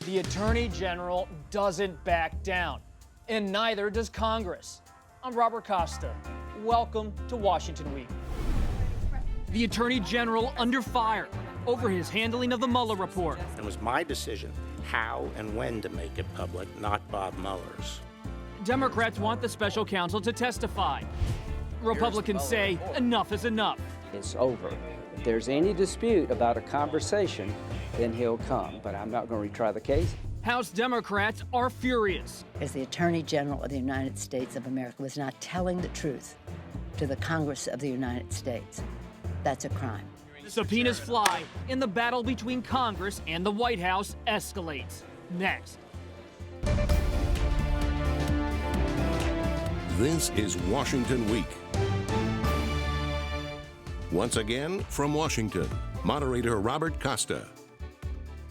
The Attorney General doesn't back down, and neither does Congress. I'm Robert Costa. Welcome to Washington Week. The Attorney General under fire over his handling of the Mueller report. It was my decision how and when to make it public, not Bob Mueller's. Democrats want the special counsel to testify. Republicans say enough is enough. It's over. If there's any dispute about a conversation, then he'll come. But I'm not going to retry the case. House Democrats are furious. As the Attorney General of the United States of America was not telling the truth to the Congress of the United States, that's a crime. Subpoenas fly, and the battle between Congress and the White House escalates. Next. This is Washington Week. Once again, from Washington, moderator Robert Costa.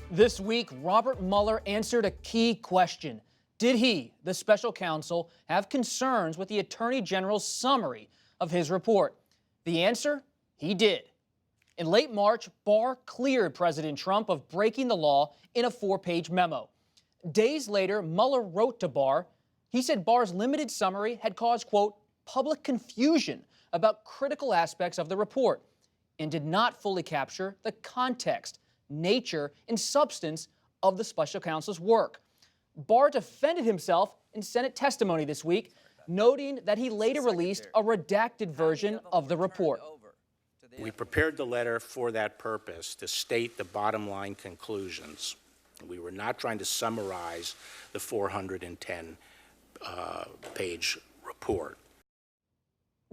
This week, Robert Mueller answered a key question. Did he, the special counsel, have concerns with the Attorney General's summary of his report? The answer? He did. In late March, Barr cleared President Trump of breaking the law in a 4-page memo. Days later, Mueller wrote to Barr. He said Barr's limited summary had caused, quote, public confusion about critical aspects of the report and did not fully capture the context, nature, and substance of the special counsel's work. Barr defended himself in Senate testimony this week, noting that he later released a redacted version of the report. We prepared the letter for that purpose, to state the bottom line conclusions. We were not trying to summarize the 410-page report.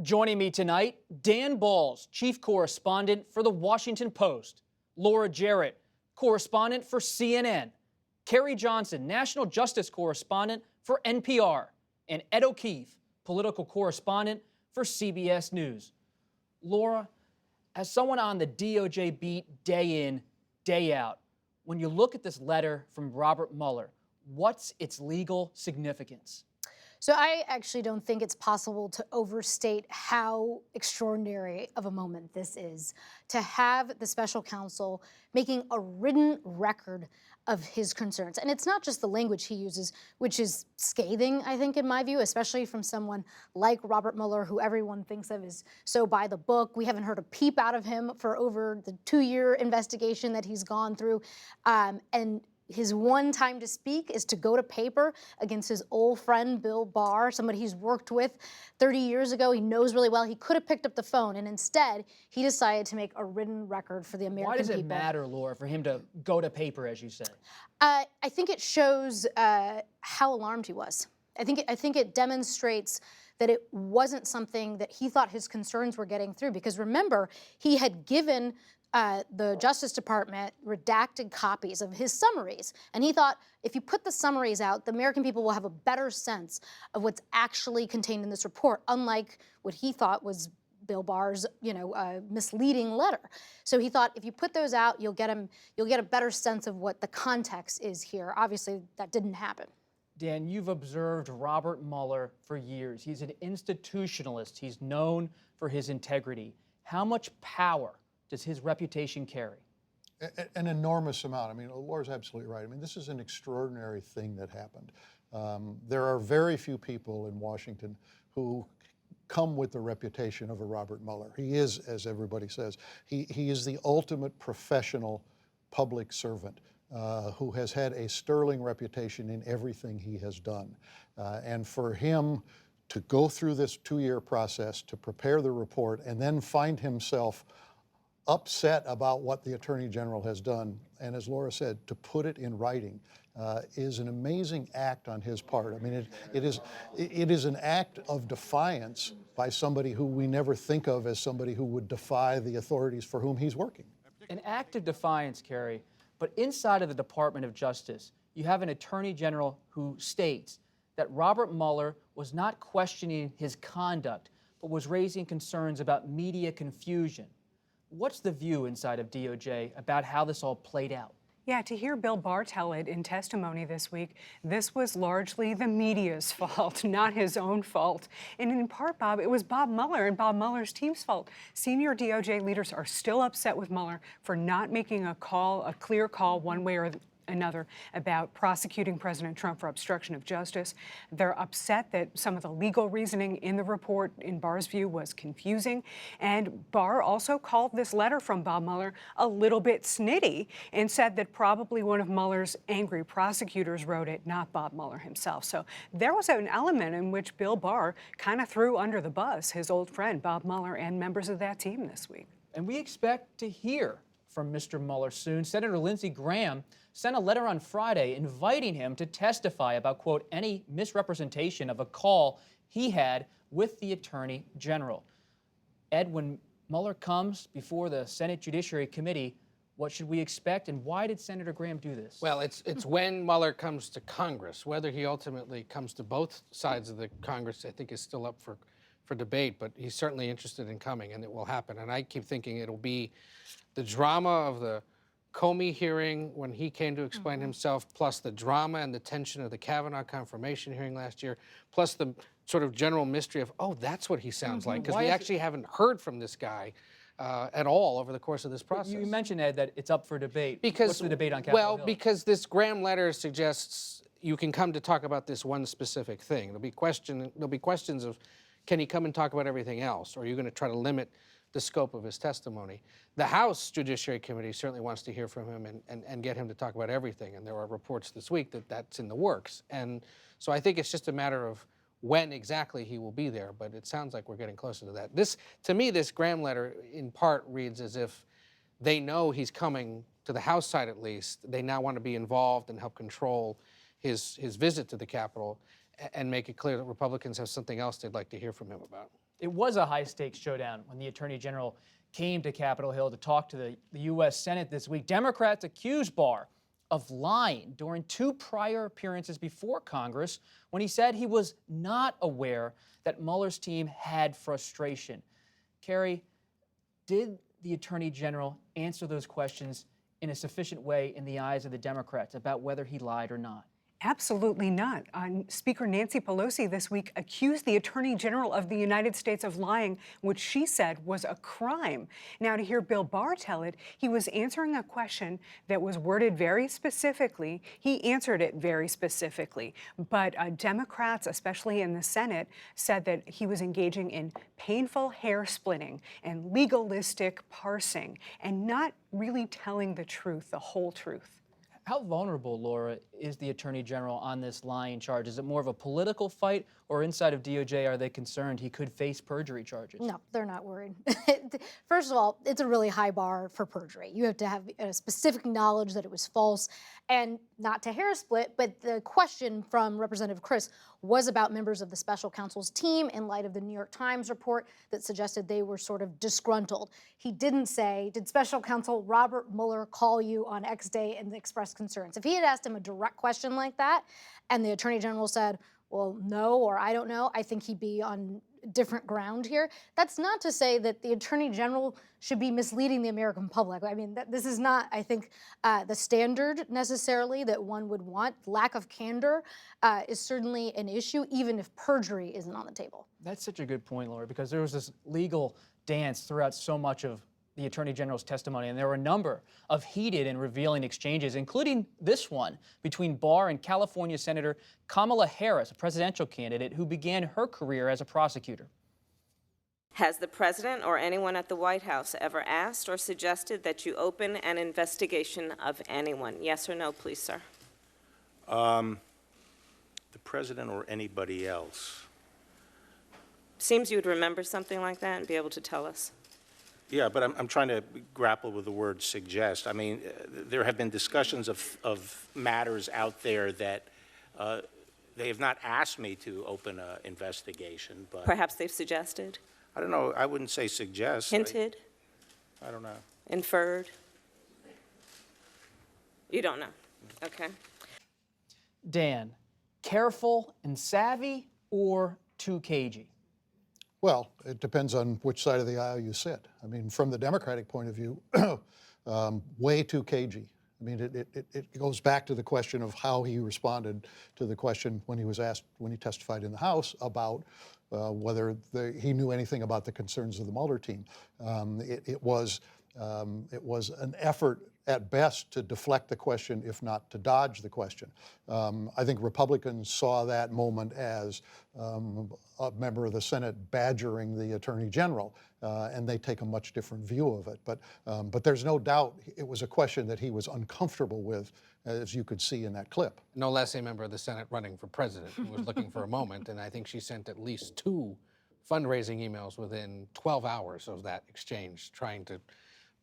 Joining me tonight, Dan Balls, chief correspondent for The Washington Post, Laura Jarrett, correspondent for CNN, Kerry Johnson, national justice correspondent for NPR, and Ed O'Keefe, political correspondent for CBS News. Laura, as someone on the DOJ beat day in, day out, when you look at this letter from Robert Mueller, what's its legal significance? So I actually don't think it's possible to overstate how extraordinary of a moment this is, to have the special counsel making a written record of his concerns. And it's not just the language he uses, which is scathing, I think, in my view, especially from someone like Robert Mueller, who everyone thinks of as so by the book. We haven't heard a peep out of him for over the 2-year investigation that he's gone through. And his one time to speak is to go to paper against his old friend, Bill Barr, somebody he's worked with 30 years ago. He knows really well. He could have picked up the phone, and instead, he decided to make a written record for the American people. Why does it matter, Laura, for him to go to paper, as you said? I think it shows how alarmed he was. I think it demonstrates that it wasn't something that he thought his concerns were getting through. Because remember, he had given the Justice Department redacted copies of his summaries. And he thought, if you put the summaries out, the American people will have a better sense of what's actually contained in this report, unlike what he thought was Bill Barr's, misleading letter. So he thought, if you put those out, you'll get a better sense of what the context is here. Obviously, that didn't happen. Dan, you've observed Robert Mueller for years. He's an institutionalist. He's known for his integrity. How much power does his reputation carry? An enormous amount. I mean, Laura's absolutely right. I mean, this is an extraordinary thing that happened. There are very few people in Washington who come with the reputation of a Robert Mueller. He is, as everybody says, he is the ultimate professional public servant who has had a sterling reputation in everything he has done. And for him to go through this 2-year process, to prepare the report, and then find himself upset about what the Attorney General has done, and as Laura said, to put it in writing is an amazing act on his part. I mean, it is an act of defiance by somebody who we never think of as somebody who would defy the authorities for whom he's working. An act of defiance, Kerry, but inside of the Department of Justice, you have an Attorney General who states that Robert Mueller was not questioning his conduct, but was raising concerns about media confusion. What's the view inside of DOJ about how this all played out? Yeah, to hear Bill Barr tell it in testimony this week, this was largely the media's fault, not his own fault. And in part, Bob, it was Bob Mueller and Bob Mueller's team's fault. Senior DOJ leaders are still upset with Mueller for not making a clear call one way or another about prosecuting President Trump for obstruction of justice. They're upset that some of the legal reasoning in the report, in Barr's view, was confusing. And Barr also called this letter from Bob Mueller a little bit snitty and said that probably one of Mueller's angry prosecutors wrote it, not Bob Mueller himself. So there was an element in which Bill Barr kind of threw under the bus his old friend Bob Mueller and members of that team this week. And we expect to hear from Mr. Mueller soon. Senator Lindsey Graham sent a letter on Friday inviting him to testify about, quote, any misrepresentation of a call he had with the Attorney General. Ed, when Mueller comes before the Senate Judiciary Committee, what should we expect, and why did Senator Graham do this? Well, it's when Mueller comes to Congress. Whether he ultimately comes to both sides of the Congress, I think, is still up for debate, but he's certainly interested in coming, and it will happen. And I keep thinking it'll be the drama of the Comey hearing when he came to explain himself, plus the drama and the tension of the Kavanaugh confirmation hearing last year, plus the sort of general mystery of, oh, that's what he sounds like, because we actually haven't heard from this guy at all over the course of this process. You mentioned, Ed, that it's up for debate. Because, what's the debate on Capitol Hill? Because this Graham letter suggests you can come to talk about this one specific thing. There'll be questions of, can he come and talk about everything else, or are you going to try to limit the scope of his testimony? The House Judiciary Committee certainly wants to hear from him and get him to talk about everything, and there are reports this week that that's in the works. And so I think it's just a matter of when exactly he will be there, but it sounds like we're getting closer to that. To me, this Graham letter in part reads as if they know he's coming to the House side at least. They now want to be involved and help control his visit to the Capitol and make it clear that Republicans have something else they'd like to hear from him about. It was a high-stakes showdown when the Attorney General came to Capitol Hill to talk to the U.S. Senate this week. Democrats accused Barr of lying during 2 prior appearances before Congress when he said he was not aware that Mueller's team had frustration. Carrie, did the Attorney General answer those questions in a sufficient way in the eyes of the Democrats about whether he lied or not? Absolutely not. Speaker Nancy Pelosi this week accused the Attorney General of the United States of lying, which she said was a crime. Now, to hear Bill Barr tell it, he was answering a question that was worded very specifically. He answered it very specifically. But Democrats, especially in the Senate, said that he was engaging in painful hair splitting and legalistic parsing and not really telling the truth, the whole truth. How vulnerable, Laura, is the Attorney General on this lying charge? Is it more of a political fight, or inside of DOJ are they concerned he could face perjury charges? No, they're not worried. First of all, it's a really high bar for perjury. You have to have a specific knowledge that it was false, and not to hair split, but the question from Representative Chris was about members of the special counsel's team in light of the New York Times report that suggested they were sort of disgruntled. He didn't say, did special counsel Robert Mueller call you on X day and express concerns? If he had asked him a direct question like that, and the Attorney General said, well, no, or I don't know, I think he'd be on different ground here. That's not to say that the Attorney General should be misleading the American public. I mean, this is not, I think, the standard necessarily that one would want. Lack of candor is certainly an issue, even if perjury isn't on the table. That's such a good point, Laura, because there was this legal dance throughout so much of the Attorney General's testimony, and there were a number of heated and revealing exchanges, including this one between Barr and California Senator Kamala Harris, a presidential candidate who began her career as a prosecutor. Has the president or anyone at the White House ever asked or suggested that you open an investigation of anyone? Yes or no, please, sir? The president or anybody else? Seems you would remember something like that and be able to tell us. Yeah, but I'm trying to grapple with the word suggest. I mean, there have been discussions of matters out there that they have not asked me to open an investigation, but... Perhaps they've suggested? I don't know. I wouldn't say suggest. Hinted? I don't know. Inferred? You don't know. Okay. Dan, careful and savvy or too cagey? Well, it depends on which side of the aisle you sit. I mean, from the Democratic point of view, way too cagey. I mean, it goes back to the question of how he responded to the question when he was asked, when he testified in the House, about whether he knew anything about the concerns of the Mueller team. It was an effort at best to deflect the question, if not to dodge the question. I think Republicans saw that moment as a member of the Senate badgering the Attorney General, and they take a much different view of it. But there's no doubt it was a question that he was uncomfortable with, as you could see in that clip. No less a member of the Senate running for president who was looking for a moment, and I think she sent at least 2 fundraising emails within 12 hours of that exchange, trying to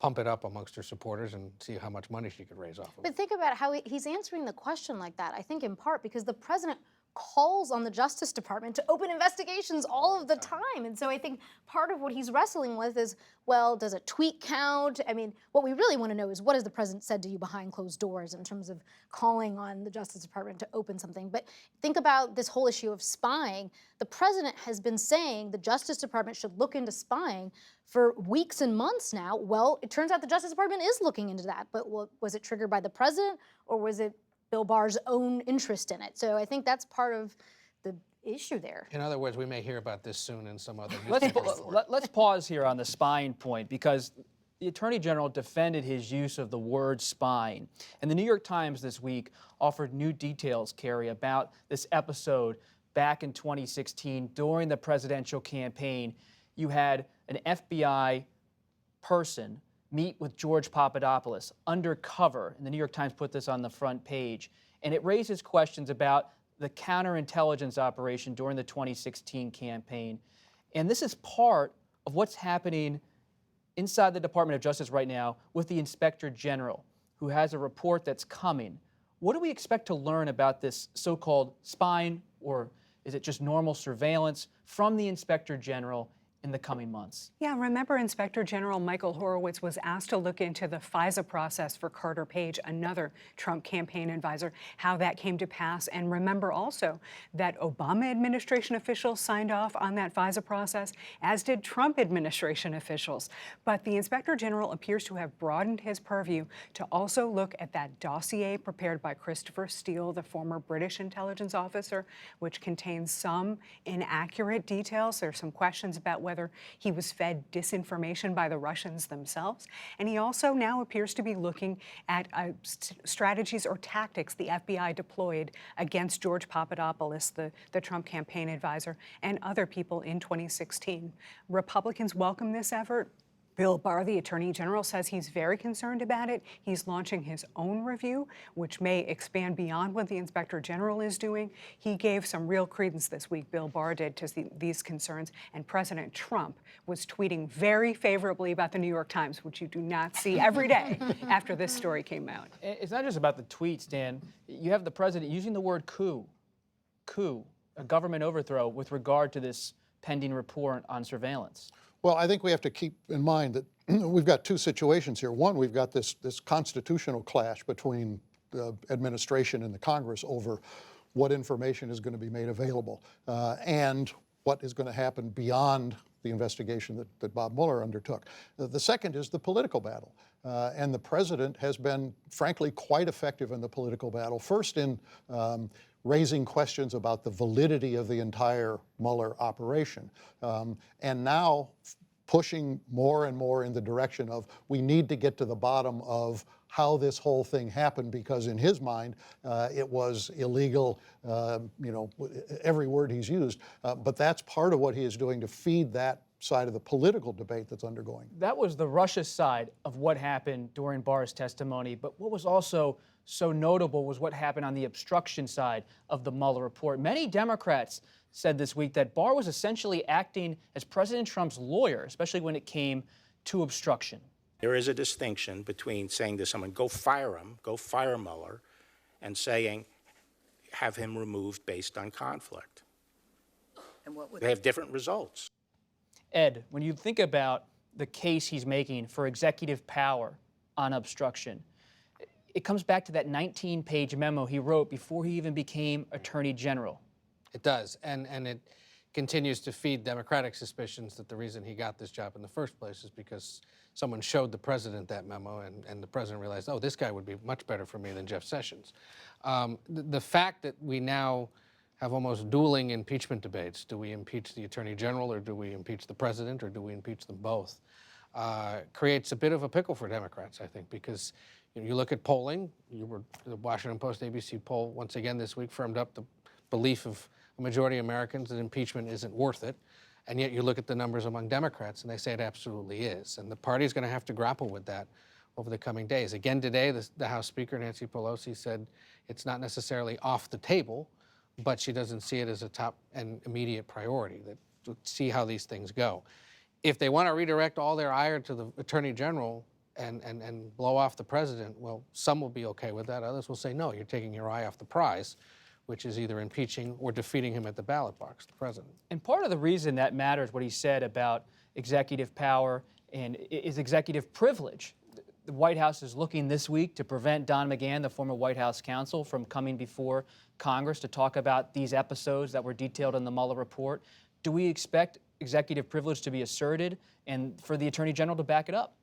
pump it up amongst her supporters and see how much money she could raise off of it. But think about how he's answering the question like that, I think in part because the president calls on the Justice Department to open investigations all of the time. And so I think part of what he's wrestling with is, well, does a tweet count? I mean, what we really want to know is what has the president said to you behind closed doors in terms of calling on the Justice Department to open something. But think about this whole issue of spying. The president has been saying the Justice Department should look into spying for weeks and months now. Well, it turns out the Justice Department is looking into that. But was it triggered by the president, or was it Bill Barr's own interest in it? So I think that's part of the issue there. In other words, we may hear about this soon in some other Let's pause here on the spying point, because the Attorney General defended his use of the word spying. And the New York Times this week offered new details, Carrie, about this episode back in 2016 during the presidential campaign. You had an FBI person meet with George Papadopoulos undercover, and the New York Times put this on the front page, and it raises questions about the counterintelligence operation during the 2016 campaign. And this is part of what's happening inside the Department of Justice right now with the Inspector General, who has a report that's coming. What do we expect to learn about this so-called spying, or is it just normal surveillance, from the Inspector General in the coming months? Yeah, remember Inspector General Michael Horowitz was asked to look into the FISA process for Carter Page, another Trump campaign advisor, how that came to pass. And remember also that Obama administration officials signed off on that FISA process, as did Trump administration officials. But the Inspector General appears to have broadened his purview to also look at that dossier prepared by Christopher Steele, the former British intelligence officer, which contains some inaccurate details. There's some questions about whether he was fed disinformation by the Russians themselves. And he also now appears to be looking at strategies or tactics the FBI deployed against George Papadopoulos, the Trump campaign advisor, and other people in 2016. Republicans welcome this effort. Bill Barr, the Attorney General, says he's very concerned about it. He's launching his own review, which may expand beyond what the Inspector General is doing. He gave some real credence this week, Bill Barr did, to these concerns. And President Trump was tweeting very favorably about the New York Times, which you do not see every day after this story came out. It's not just about the tweets, Dan. You have the president using the word coup, a government overthrow, with regard to this pending report on surveillance. Well, I think we have to keep in mind that we've got 2 situations here. One, we've got this constitutional clash between the administration and the Congress over what information is going to be made available and what is going to happen beyond the investigation that Bob Mueller undertook. The second is the political battle. And the president has been, frankly, quite effective in the political battle. First in raising questions about the validity of the entire Mueller operation. And now pushing more and more in the direction of we need to get to the bottom of how this whole thing happened, because in his mind, it was illegal, every word he's used. But that's part of what he is doing to feed that side of the political debate that's undergoing. That was the Russia side of what happened during Barr's testimony, but what was also so notable was what happened on the obstruction side of the Mueller report. Many Democrats said this week that Barr was essentially acting as President Trump's lawyer, especially when it came to obstruction. There is a distinction between saying to someone, go fire him, go fire Mueller, and saying, have him removed based on conflict. And what would they have different results. Ed, when you think about the case he's making for executive power on obstruction, it comes back to that 19-page memo he wrote before he even became Attorney General. It does, and it continues to feed Democratic suspicions that the reason he got this job in the first place is because someone showed the president that memo, and the president realized, oh, this guy would be much better for me than Jeff Sessions. The fact that we now have almost dueling impeachment debates, do we impeach the Attorney General, or do we impeach the president, or do we impeach them both, creates a bit of a pickle for Democrats, I think, because You look at polling. The Washington Post ABC poll once again this week firmed up the belief of a majority of Americans that impeachment isn't worth it. And yet you look at the numbers among Democrats, and they say it absolutely is. And the party is going to have to grapple with that over the coming days. Again today, the House Speaker, Nancy Pelosi, said it's not necessarily off the table, but she doesn't see it as a top and immediate priority, that to see how these things go. If they want to redirect all their ire to the Attorney General and blow off the president, well, some will be okay with that. Others will say, no, you're taking your eye off the prize, which is either impeaching or defeating him at the ballot box, the president. And part of the reason that matters, what he said about executive power and is executive privilege. The White House is looking this week to prevent Don McGahn, the former White House counsel, from coming before Congress to talk about these episodes that were detailed in the Mueller report. Do we expect executive privilege to be asserted and for the Attorney General to back it up?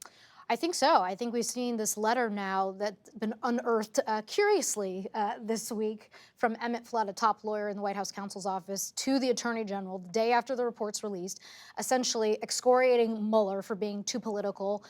I think so. I think we've seen this letter now that's been unearthed curiously this week from Emmett Flood, a top lawyer in the White House counsel's office, to the Attorney General the day after the report's released, essentially excoriating Mueller for being too political,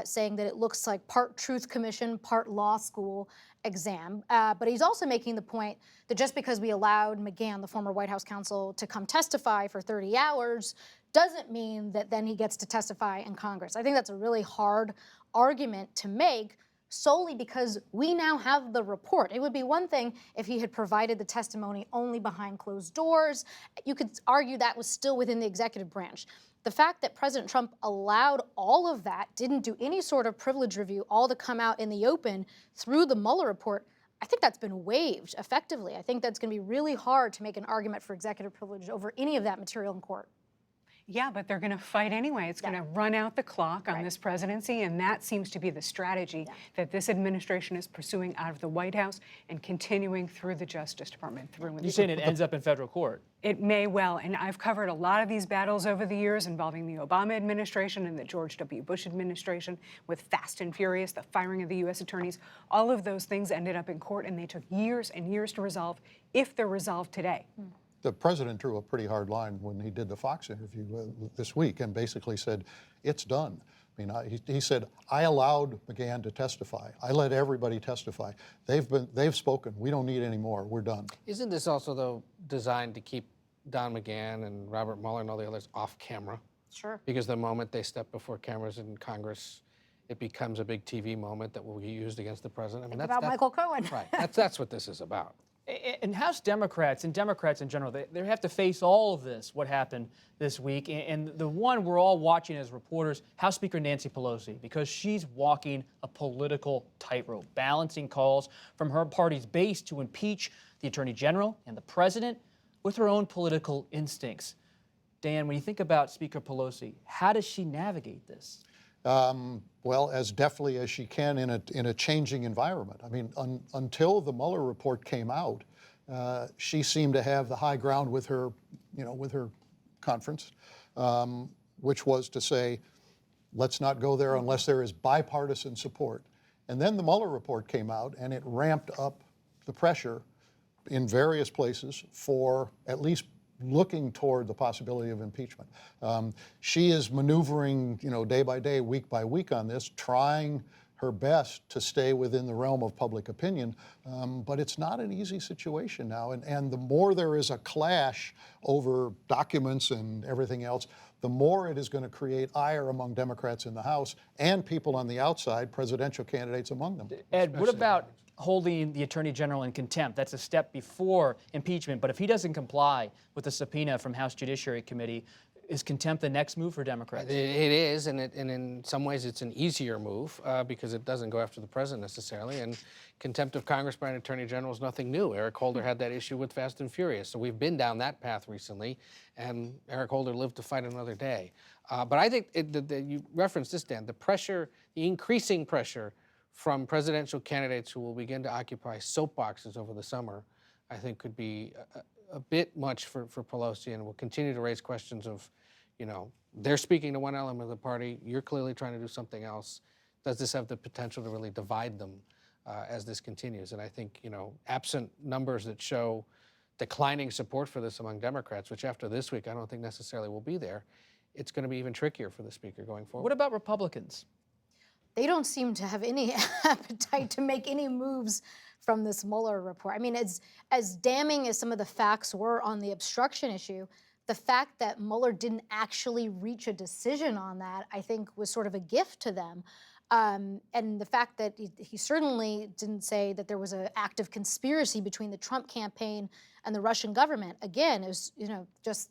saying that it looks like part Truth Commission, part law school exam. But he's also making the point that just because we allowed McGahn, the former White House counsel, to come testify for 30 hours doesn't mean that then he gets to testify in Congress. I think that's a really hard argument to make solely because we now have the report. It would be one thing if he had provided the testimony only behind closed doors. You could argue that was still within the executive branch. The fact that President Trump allowed all of that, didn't do any sort of privilege review, all to come out in the open through the Mueller report, I think that's been waived effectively. I think that's going to be really hard to make an argument for executive privilege over any of that material in court. Yeah, but they're going to fight anyway. It's going to run out the clock on this presidency, and that seems to be the strategy that this administration is pursuing out of the White House and continuing through the Justice Department. You're saying it ends up in federal court? It may well, and I've covered a lot of these battles over the years involving the Obama administration and the George W. Bush administration with Fast and Furious, the firing of the U.S. attorneys. All of those things ended up in court, and they took years and years to resolve, if they're resolved today. The president drew a pretty hard line when he did the Fox interview this week and basically said, it's done. I mean, he said, I allowed McGahn to testify. I let everybody testify. They've spoken. We don't need any more. We're done. Isn't this also, though, designed to keep Don McGahn and Robert Mueller and all the others off camera? Sure. Because the moment they step before cameras in Congress, it becomes a big TV moment that will be used against the president. I mean, that's Michael Cohen. Right. That's what this is about. And House Democrats and Democrats in general, they have to face all of this, what happened this week. And the one we're all watching as reporters, House Speaker Nancy Pelosi, because she's walking a political tightrope, balancing calls from her party's base to impeach the Attorney General and the President with her own political instincts. Dan, when you think about Speaker Pelosi, how does she navigate this? Well, as deftly as she can in a changing environment. I mean, until the Mueller report came out, she seemed to have the high ground with her, with her conference, which was to say, let's not go there unless there is bipartisan support. And then the Mueller report came out, and it ramped up the pressure in various places for at least looking toward the possibility of impeachment. She is maneuvering, day by day, week by week on this, trying her best to stay within the realm of public opinion, but it's not an easy situation now. And the more there is a clash over documents and everything else, the more it is going to create ire among Democrats in the House and people on the outside, presidential candidates among them. Ed, what about holding the Attorney General in contempt? That's a step before impeachment, but if he doesn't comply with the subpoena from House Judiciary Committee, is contempt the next move for Democrats? It is, and in some ways it's an easier move because it doesn't go after the president necessarily, and contempt of Congress by an Attorney General is nothing new. Eric Holder had that issue with Fast and Furious, so we've been down that path recently, and Eric Holder lived to fight another day. But I think you referenced this, Dan, the pressure, the increasing pressure from presidential candidates who will begin to occupy soapboxes over the summer, I think could be a bit much for Pelosi, and will continue to raise questions of, they're speaking to one element of the party, you're clearly trying to do something else. Does this have the potential to really divide them as this continues? And I think, absent numbers that show declining support for this among Democrats, which after this week I don't think necessarily will be there, it's going to be even trickier for the Speaker going forward. What about Republicans? they don't seem to have any appetite to make any moves from this Mueller report. I mean, as damning as some of the facts were on the obstruction issue, the fact that Mueller didn't actually reach a decision on that, I think, was sort of a gift to them. And the fact that he certainly didn't say that there was an active conspiracy between the Trump campaign and the Russian government, again, is just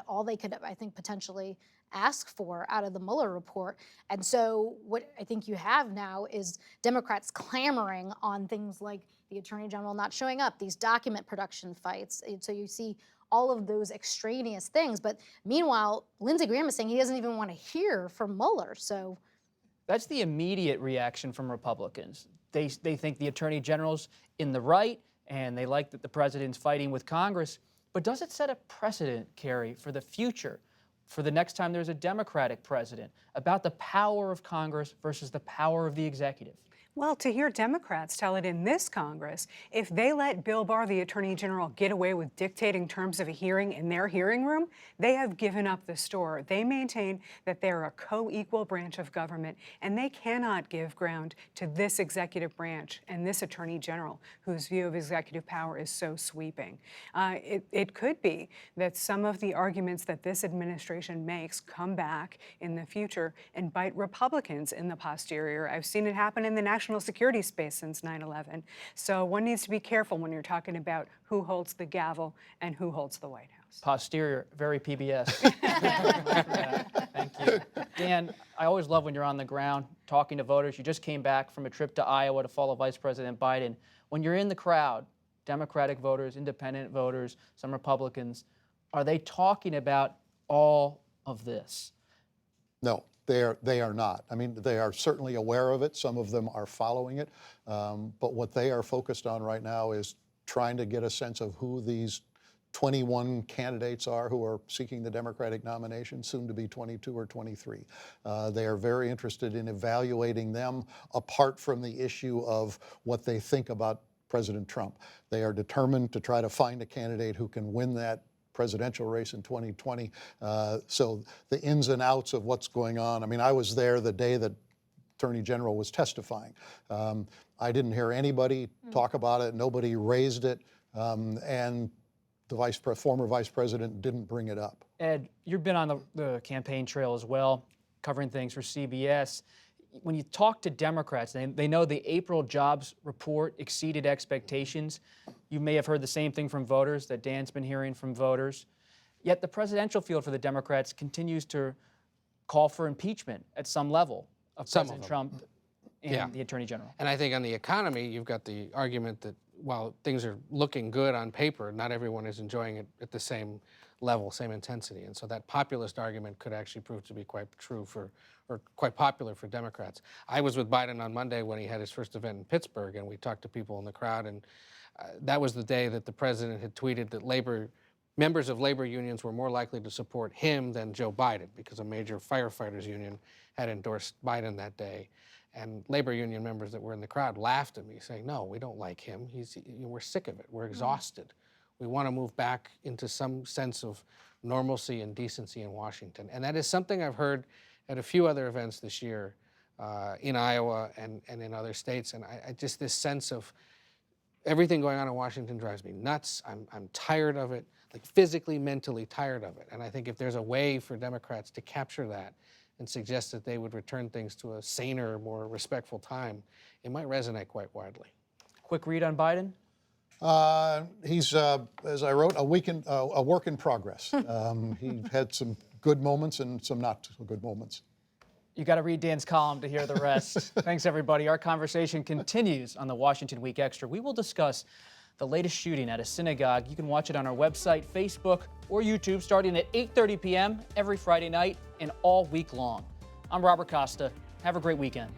all they could, I think, potentially ask for out of the Mueller report. And so what I think you have now is Democrats clamoring on things like the Attorney General not showing up, these document production fights. And so you see all of those extraneous things. But meanwhile, Lindsey Graham is saying he doesn't even want to hear from Mueller. So that's the immediate reaction from Republicans. They think the Attorney General's in the right, and they like that the president's fighting with Congress. But does it set a precedent, Carrie, for the future, for the next time there's a Democratic president, about the power of Congress versus the power of the executive? Well, to hear Democrats tell it in this Congress, if they let Bill Barr, the Attorney General, get away with dictating terms of a hearing in their hearing room, they have given up the store. They maintain that they're a co-equal branch of government, and they cannot give ground to this executive branch and this Attorney General, whose view of executive power is so sweeping. It could be that some of the arguments that this administration makes come back in the future and bite Republicans in the posterior. I've seen it happen in the national security space since 9/11. So one needs to be careful when you're talking about who holds the gavel and who holds the White House. Posterior, very PBS. Thank you. Dan, I always love when you're on the ground talking to voters. You just came back from a trip to Iowa to follow Vice President Biden. When you're in the crowd, Democratic voters, independent voters, some Republicans, are they talking about all of this? No. They are not. I mean, they are certainly aware of it. Some of them are following it. But what they are focused on right now is trying to get a sense of who these 21 candidates are who are seeking the Democratic nomination, soon to be 22 or 23. They are very interested in evaluating them apart from the issue of what they think about President Trump. They are determined to try to find a candidate who can win that presidential race in 2020. So the ins and outs of what's going on. I mean, I was there the day that Attorney General was testifying. I didn't hear anybody talk about it. Nobody raised it. And the former vice president didn't bring it up. Ed, you've been on the campaign trail as well, covering things for CBS. When you talk to Democrats, they know the April jobs report exceeded expectations. You may have heard the same thing from voters that Dan's been hearing from voters. Yet the presidential field for the Democrats continues to call for impeachment at some level of President Trump and the Attorney General. And I think on the economy, you've got the argument that while things are looking good on paper, not everyone is enjoying it at the same level, same intensity. And so that populist argument could actually prove to be quite true or quite popular for Democrats. I was with Biden on Monday when he had his first event in Pittsburgh, and we talked to people in the crowd, and that was the day that the president had tweeted that members of labor unions were more likely to support him than Joe Biden, because a major firefighters union had endorsed Biden that day. And labor union members that were in the crowd laughed at me, saying, "No, we don't like him. We're sick of it. We're exhausted. We want to move back into some sense of normalcy and decency in Washington." And that is something I've heard at a few other events this year in Iowa and in other states. And I just, this sense of everything going on in Washington drives me nuts. I'm tired of it, like physically, mentally tired of it. And I think if there's a way for Democrats to capture that and suggest that they would return things to a saner, more respectful time, it might resonate quite widely. Quick read on Biden? He's, as I wrote, a work in progress. He had some good moments and some not so good moments. You got to read Dan's column to hear the rest. Thanks, everybody. Our conversation continues on the Washington Week Extra. We will discuss the latest shooting at a synagogue. You can watch it on our website, Facebook, or YouTube starting at 8:30 p.m. every Friday night and all week long. I'm Robert Costa. Have a great weekend.